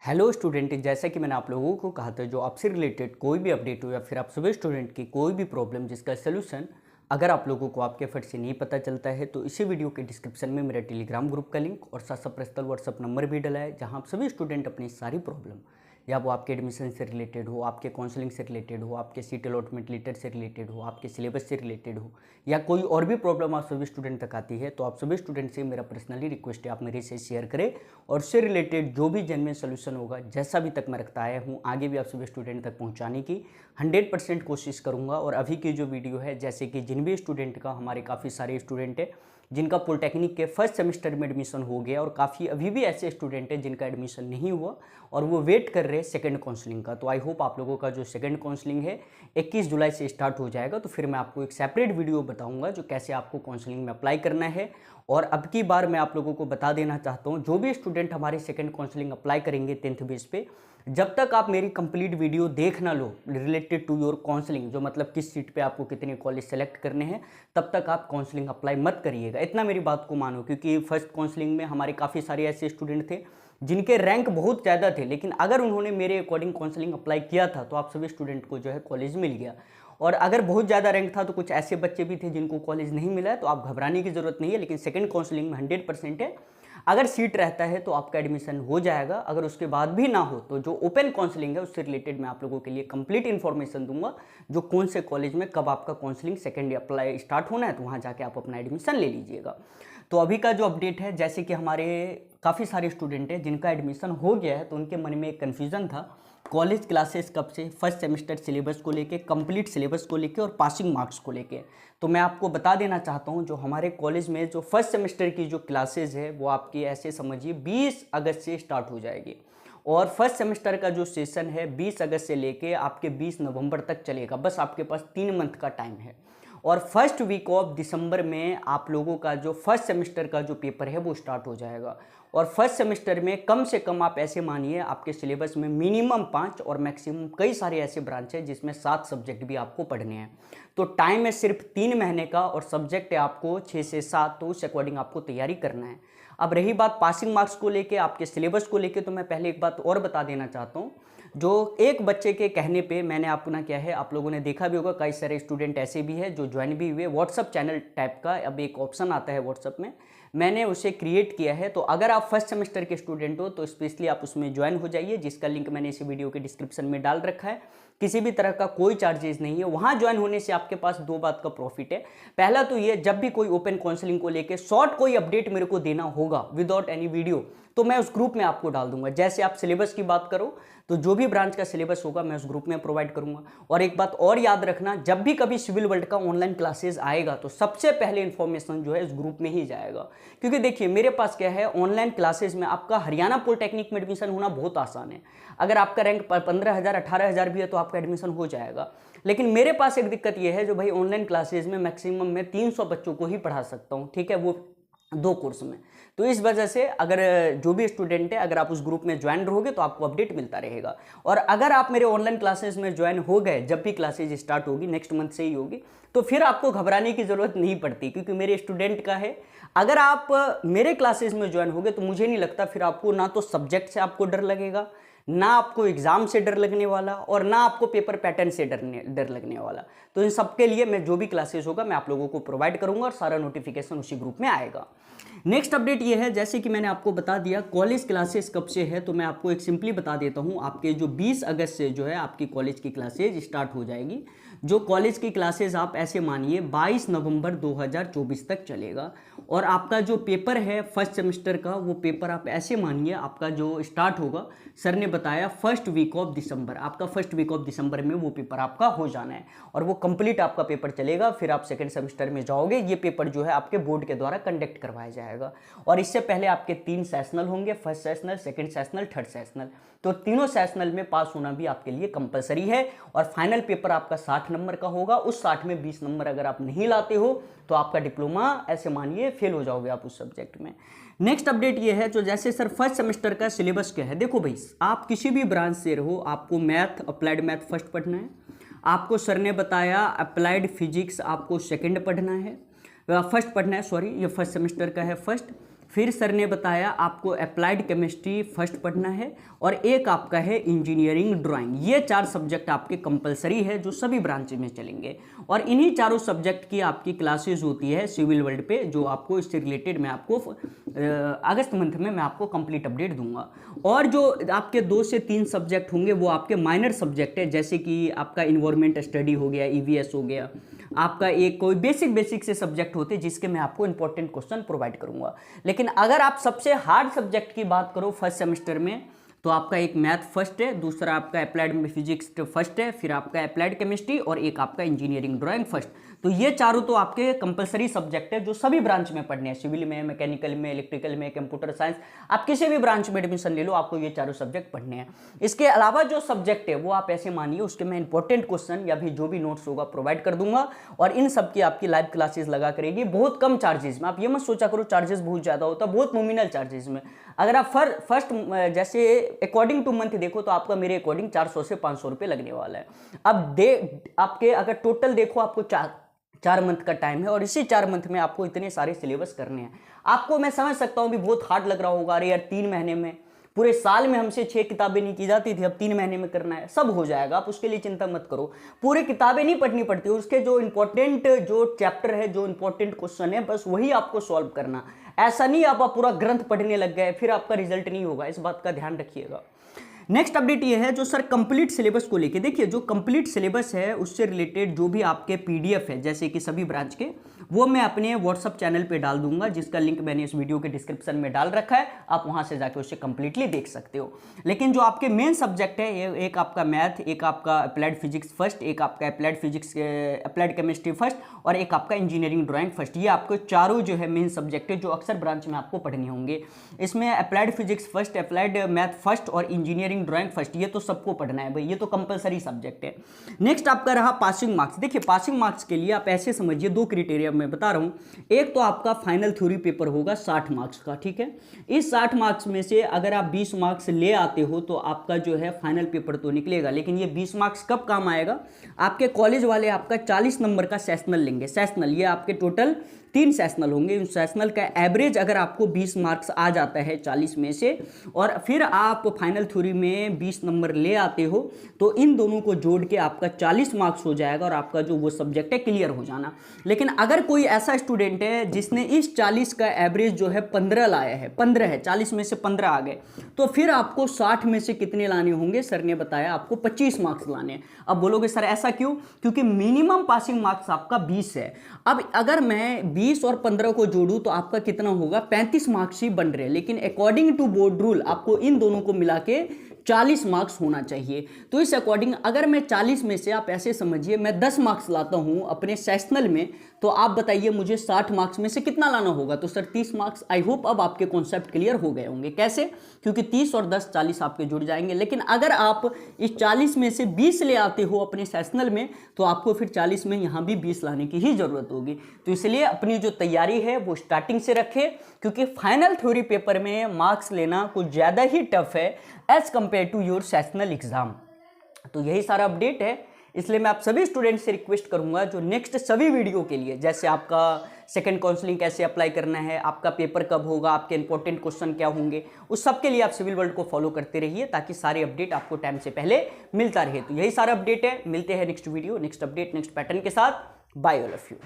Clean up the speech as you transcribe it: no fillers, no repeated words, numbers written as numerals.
Hello student, जैसा कि मैंने आप लोगों को कहा था, जो आपसे रिलेटेड कोई भी अपडेट हो या फिर आप सभी स्टूडेंट की कोई भी प्रॉब्लम जिसका सोल्यूशन अगर आप लोगों को आपके फट से नहीं पता चलता है तो इसी वीडियो के डिस्क्रिप्शन में मेरा टेलीग्राम ग्रुप का लिंक और साथ साथ पर्सनल व्हाट्सअप नंबर भी डला है, जहां आप सभी स्टूडेंट अपनी सारी प्रॉब्लम या वो आपके एडमिशन से रिलेटेड हो, आपके काउंसलिंग से रिलेटेड हो, आपके सीट अलॉटमेंट लेटर से रिलेटेड हो, आपके सिलेबस से रिलेटेड हो या कोई और भी प्रॉब्लम आप सभी स्टूडेंट तक आती है, तो आप सभी स्टूडेंट से मेरा पर्सनली रिक्वेस्ट है आप मेरे से शेयर करें और उससे रिलेटेड जो भी जेन्युइन सोल्यूशन होगा, जैसा भी तक मैं रखता आया हूँ, आगे भी आप सभी स्टूडेंट तक पहुँचाने की 100% कोशिश करूँगा। और अभी की जो वीडियो है, जैसे कि जिन भी स्टूडेंट का, हमारे काफ़ी सारे स्टूडेंट है जिनका पॉलिटेक्निक के फर्स्ट सेमेस्टर में एडमिशन हो गया और काफ़ी अभी भी ऐसे स्टूडेंट हैं जिनका एडमिशन नहीं हुआ और वो वेट कर रहे हैं सेकंड काउंसलिंग का। तो आई होप आप लोगों का जो सेकंड काउंसलिंग है 21 जुलाई से स्टार्ट हो जाएगा, तो फिर मैं आपको एक सेपरेट वीडियो बताऊंगा जो कैसे आपको काउंसलिंग में अप्लाई करना है। और अब की बार मैं आप लोगों को बता देना चाहता हूँ, जो भी स्टूडेंट हमारे सेकंड काउंसलिंग अप्लाई करेंगे 10th बेस पे, जब तक आप मेरी कंप्लीट वीडियो देख ना लो रिलेटेड टू योर काउंसलिंग, जो मतलब किस सीट पे आपको कितने कॉलेज सेलेक्ट करने हैं, तब तक आप काउंसलिंग अप्लाई मत करिएगा। इतना मेरी बात को मानो, क्योंकि फर्स्ट काउंसलिंग में हमारे काफ़ी सारे ऐसे स्टूडेंट थे जिनके रैंक बहुत ज़्यादा थे, लेकिन अगर उन्होंने मेरे अकॉर्डिंग काउंसलिंग अप्लाई किया था तो आप सभी स्टूडेंट को जो है कॉलेज मिल गया। और अगर बहुत ज़्यादा रैंक था तो कुछ ऐसे बच्चे भी थे जिनको कॉलेज नहीं मिला है, तो आप घबराने की ज़रूरत नहीं है। लेकिन सेकंड काउंसलिंग में 100% है, अगर सीट रहता है तो आपका एडमिशन हो जाएगा। अगर उसके बाद भी ना हो तो जो ओपन काउंसलिंग है उससे रिलेटेड मैं आप लोगों के लिए कंप्लीट इन्फॉर्मेशन दूंगा, जो कौन से कॉलेज में कब आपका काउंसलिंग सेकेंड अप्लाई स्टार्ट होना है, तो वहाँ जाके आप अपना एडमिशन ले लीजिएगा। तो अभी का जो अपडेट है, जैसे कि हमारे काफ़ी सारे स्टूडेंट हैं जिनका एडमिशन हो गया है, तो उनके मन में एक कन्फ्यूज़न था कॉलेज क्लासेस कब से, फर्स्ट सेमेस्टर सिलेबस को लेके, कंप्लीट सिलेबस को लेके और पासिंग मार्क्स को लेके। तो मैं आपको बता देना चाहता हूं, जो हमारे कॉलेज में जो फर्स्ट सेमेस्टर की जो क्लासेस है वो आपकी ऐसे समझिए 20 अगस्त से स्टार्ट हो जाएगी। और फर्स्ट सेमेस्टर का जो सेशन है 20 अगस्त से लेके आपके 20 नवंबर तक चलेगा। बस आपके पास 3 मंथ का टाइम है। और फर्स्ट वीक ऑफ दिसंबर में आप लोगों का जो फर्स्ट सेमेस्टर का जो पेपर है वो स्टार्ट हो जाएगा। और फर्स्ट सेमेस्टर में कम से कम आप ऐसे मानिए आपके सिलेबस में मिनिमम 5 और मैक्सिमम कई सारे ऐसे ब्रांच है जिसमें 7 सब्जेक्ट भी आपको पढ़ने हैं। तो टाइम है सिर्फ 3 महीने का और सब्जेक्ट है आपको 6 से 7, तो उस अकॉर्डिंग आपको तैयारी करना है। अब रही बात पासिंग मार्क्स को लेके, आपके सिलेबस को लेके, तो मैं पहले एक बात और बता देना चाहता हूँ। जो एक बच्चे के कहने पे मैंने अपना क्या है, आप लोगों ने देखा भी होगा, कई सारे स्टूडेंट ऐसे भी हैं जो ज्वाइन भी हुए व्हाट्सअप चैनल टाइप का। अब एक ऑप्शन आता है व्हाट्सअप में, मैंने उसे क्रिएट किया है। तो अगर आप फर्स्ट सेमेस्टर के स्टूडेंट हो तो स्पेशली आप उसमें ज्वाइन हो जाइए, जिसका लिंक मैंने इसी वीडियो के डिस्क्रिप्शन में डाल रखा है। किसी भी तरह का कोई चार्जेस नहीं है। वहाँ ज्वाइन होने से आपके पास 2 बात का प्रॉफिट है। पहला तो ये, जब भी कोई ओपन काउंसलिंग को लेके शॉर्ट कोई अपडेट मेरे को देना होगा विदाउट एनी वीडियो, तो मैं उस ग्रुप में आपको डाल दूंगा। जैसे आप सिलेबस की बात करो तो जो भी ब्रांच का सिलेबस होगा मैं उस ग्रुप में प्रोवाइड करूंगा। और एक बात और याद रखना, जब भी कभी सिविल वर्ल्ड का ऑनलाइन क्लासेस आएगा तो सबसे पहले इन्फॉर्मेशन जो है इस ग्रुप में ही जाएगा। क्योंकि देखिए मेरे पास क्या है, ऑनलाइन क्लासेस में आपका हरियाणा पॉलिटेक्निक में एडमिशन होना बहुत आसान है। अगर आपका रैंक 15,000 18,000 भी है तो आपका एडमिशन हो जाएगा। लेकिन मेरे पास एक दिक्कत यह है, जो भाई ऑनलाइन क्लासेस में मैक्सिमम मैं 300 बच्चों को ही पढ़ा सकता हूँ, ठीक है, वो 2 कोर्स में। तो इस वजह से अगर जो भी स्टूडेंट है, अगर आप उस ग्रुप में ज्वाइन रहोगे तो आपको अपडेट मिलता रहेगा। और अगर आप मेरे ऑनलाइन क्लासेस में ज्वाइन हो गए, जब भी क्लासेज स्टार्ट होगी, नेक्स्ट मंथ से ही होगी, तो फिर आपको घबराने की ज़रूरत नहीं पड़ती, क्योंकि मेरे स्टूडेंट का है। अगर आप मेरे क्लासेज में ज्वाइन होगे तो मुझे नहीं लगता फिर आपको ना तो सब्जेक्ट से आपको डर लगेगा, ना आपको एग्जाम से डर लगने वाला, और ना आपको पेपर पैटर्न से डर लगने वाला। तो इन सब के लिए मैं जो भी क्लासेस होगा मैं आप लोगों को प्रोवाइड करूंगा और सारा नोटिफिकेशन उसी ग्रुप में आएगा। नेक्स्ट अपडेट ये है, जैसे कि मैंने आपको बता दिया कॉलेज क्लासेस कब से है, तो मैं आपको एक सिंपली बता देता हूँ। आपके जो 20 अगस्त से जो है आपकी कॉलेज की क्लासेज स्टार्ट हो जाएगी। जो कॉलेज की क्लासेज आप ऐसे मानिए 22 नवंबर 2024 तक चलेगा। और आपका जो पेपर है फर्स्ट सेमेस्टर का, वो पेपर आप ऐसे मानिए आपका जो स्टार्ट होगा, सर ने बताया फर्स्ट वीक ऑफ दिसंबर, आपका फर्स्ट वीक ऑफ दिसंबर में वो पेपर आपका हो जाना है और वो कंप्लीट आपका पेपर चलेगा। फिर आप सेकंड सेमेस्टर में जाओगे, ये पेपर जो है आपके बोर्ड के द्वारा कंडक्ट करवाया जाएगा। और इससे पहले आपके 3 सेशनल होंगे, first sessional, second sessional, third sessional. तो तीनों सेशनल में पास होना भी आपके लिए कंपलसरी है। और फाइनल पेपर आपका 60 नंबर का होगा। उस 60 में 20 नंबर अगर आप नहीं लाते हो तो आपका डिप्लोमा ऐसे मानिए फेल हो जाओगे आप उस सब्जेक्ट में। नेक्स्ट अपडेट ये है, जो जैसे सर फर्स्ट सेमेस्टर का सिलेबस क्या है, देखो भाई, आप किसी भी ब्रांच से रहो, आपको मैथ, अप्लाइड मैथ फर्स्ट पढ़ना है। आपको सर ने बताया अप्लाइड फिजिक्स आपको सेकंड पढ़ना है, फर्स्ट पढ़ना है, सॉरी, ये फर्स्ट सेमेस्टर का है फर्स्ट। फिर सर ने बताया आपको अप्लाइड केमिस्ट्री फर्स्ट पढ़ना है और एक आपका है इंजीनियरिंग ड्राइंग। ये 4 सब्जेक्ट आपके कंपलसरी है जो सभी ब्रांच में चलेंगे और इन्हीं चारों सब्जेक्ट की आपकी क्लासेस होती है सिविल वर्ल्ड पे, जो आपको इससे रिलेटेड मैं आपको अगस्त मंथ में मैं आपको कंप्लीट अपडेट दूंगा। और जो आपके 2 से 3 सब्जेक्ट होंगे वो आपके माइनर सब्जेक्ट है, जैसे कि आपका इन्वायरमेंट स्टडी हो गया, ईवीएस हो गया, आपका एक कोई बेसिक से सब्जेक्ट होते हैं जिसके मैं आपको इंपॉर्टेंट क्वेश्चन प्रोवाइड करूंगा। लेकिन अगर आप सबसे हार्ड सब्जेक्ट की बात करो फर्स्ट सेमेस्टर में, तो आपका एक मैथ फर्स्ट है, दूसरा आपका अप्लाइड फिजिक्स फर्स्ट है, फिर आपका अप्लाइड केमिस्ट्री और एक आपका इंजीनियरिंग ड्राइंग फर्स्ट। तो ये चारों तो आपके कंपलसरी सब्जेक्ट है जो सभी ब्रांच में पढ़ने हैं, सिविल में, मैकेनिकल में, इलेक्ट्रिकल में, कंप्यूटर साइंस, आप किसी भी ब्रांच में एडमिशन ले लो आपको ये चारों सब्जेक्ट पढ़ने हैं। इसके अलावा जो सब्जेक्ट है वो आप ऐसे मानिए उसके मैं इंपॉर्टेंट क्वेश्चन या फिर जो भी नोट्स होगा प्रोवाइड कर दूंगा और इन सब की आपकी लाइव क्लासेस लगा करेगी बहुत कम चार्जेस में। आप ये मत सोचा करो चार्जेस बहुत ज़्यादा होता, बहुत नॉमिनल चार्जेस में। अगर आप फर्स्ट जैसे अकॉर्डिंग टू मंथ देखो तो आपका मेरे अकॉर्डिंग 400 से 500 रुपये लगने वाला है। अब आपके अगर टोटल देखो आपको 4 मंथ का टाइम है और इसी 4 मंथ में आपको इतने सारे सिलेबस करने हैं। आपको मैं समझ सकता हूँ भी बहुत हार्ड लग रहा होगा, अरे यार 3 महीने में, पूरे साल में हमसे 6 किताबें नहीं की जाती थी, अब 3 महीने में करना है। सब हो जाएगा, आप उसके लिए चिंता मत करो। पूरी किताबें नहीं पढ़नी पड़ती, उसके जो इंपॉर्टेंट जो चैप्टर है, जो इंपॉर्टेंट क्वेश्चन है, बस वही आपको सॉल्व करना। ऐसा नहीं आप पूरा ग्रंथ पढ़ने लग गए फिर आपका रिजल्ट नहीं होगा, इस बात का ध्यान रखिएगा। नेक्स्ट अपडेट ये है जो सर कंप्लीट सिलेबस को लेके, देखिए जो कंप्लीट सिलेबस है उससे रिलेटेड जो भी आपके पीडीएफ है जैसे कि सभी ब्रांच के, वो मैं अपने व्हाट्सअप चैनल पे डाल दूंगा, जिसका लिंक मैंने इस वीडियो के डिस्क्रिप्शन में डाल रखा है, आप वहां से जाके उसे कंप्लीटली देख सकते हो। लेकिन जो आपके मेन सब्जेक्ट है, एक आपका मैथ, एक आपका अप्लाइड फिजिक्स फर्स्ट, एक आपका अप्लाइड केमिस्ट्री फर्स्ट और एक आपका इंजीनियरिंग ड्राइंग फर्स्ट, ये आपको चारों जो है मेन सब्जेक्ट है जो अक्सर ब्रांच में आपको पढ़ने होंगे। इसमें applied physics first, applied math first और इंजीनियरिंग ड्राइंग फर्स्ट, ये तो सबको पढ़ना है भाई, ये तो कंपलसरी सब्जेक्ट है। नेक्स्ट आपका रहा पासिंग मार्क्स। देखिए पासिंग मार्क्स के लिए आप ऐसे समझिए 2 क्राइटेरिया मैं बता रहा हूं। एक तो आपका फाइनल थ्योरी पेपर होगा 60 मार्क्स का, ठीक है। इस 60 मार्क्स में से अगर आप 20 मार्क्स ले आते हो तो आपका जो है फाइनल पेपर तो निकलेगा, लेकिन ये 20 मार्क्स कब काम आएगा, आपके कॉलेज वाले आपका 40 नंबर का सेशनल लेंगे। सेशनल ये आपके टोटल 3 सेशनल होंगे, उस सेशनल का एवरेज अगर आपको 20 मार्क्स आ जाता है 40 में से और फिर आप फाइनल थ्योरी में 20 नंबर ले आते हो तो इन दोनों को जोड़ के आपका 40 मार्क्स हो जाएगा और आपका जो वो सब्जेक्ट है क्लियर हो जाना। लेकिन अगर कोई ऐसा स्टूडेंट है जिसने इस 40 का एवरेज जो है 15 लाया है, 15 है, 40 में से 15 आ गए, तो फिर आपको 60 में से कितने लाने होंगे, सर ने बताया आपको 25 मार्क्स लाने। अब बोलोगे सर ऐसा क्यों, क्योंकि मिनिमम पासिंग मार्क्स आपका 20 है। अब अगर मैं 20 और 15 को जोड़ूं तो आपका कितना होगा, 35 मार्क्स ही बन रहे हैं, लेकिन अकॉर्डिंग टू बोर्ड रूल आपको इन दोनों को मिला के 40 मार्क्स होना चाहिए। तो इस अकॉर्डिंग अगर मैं 40 में से आप ऐसे समझिए मैं 10 मार्क्स लाता हूं अपने सेशनल में, तो आप बताइए मुझे 60 मार्क्स में से कितना लाना होगा, तो सर 30 मार्क्स। आई होप अब आपके कॉन्सेप्ट क्लियर हो गए होंगे कैसे, क्योंकि 30 और 10 40 आपके जुड़ जाएंगे। लेकिन अगर आप इस 40 में से 20 ले आते हो अपने सेशनल में तो आपको फिर 40 में यहाँ भी 20 लाने की ही जरूरत होगी। तो इसलिए अपनी जो तैयारी है वो स्टार्टिंग से रखें, क्योंकि फाइनल थ्योरी पेपर में मार्क्स लेना कुछ ज़्यादा ही टफ है as compare to your sessional exam. तो यही सारा अपडेट है, इसलिए मैं आप सभी स्टूडेंट से रिक्वेस्ट करूंगा जो नेक्स्ट सभी वीडियो के लिए, जैसे आपका सेकंड काउंसलिंग कैसे अप्लाई करना है, आपका पेपर कब होगा, आपके इंपॉर्टेंट क्वेश्चन क्या होंगे, उस सब के लिए आप सिविल वर्ल्ड को फॉलो करते रहिए ताकि सारे अपडेट आपको टाइम से पहले मिलता रहे। तो यही सारा अपडेट है, मिलते हैं next video, next update, next pattern के साथ। Bye all of you.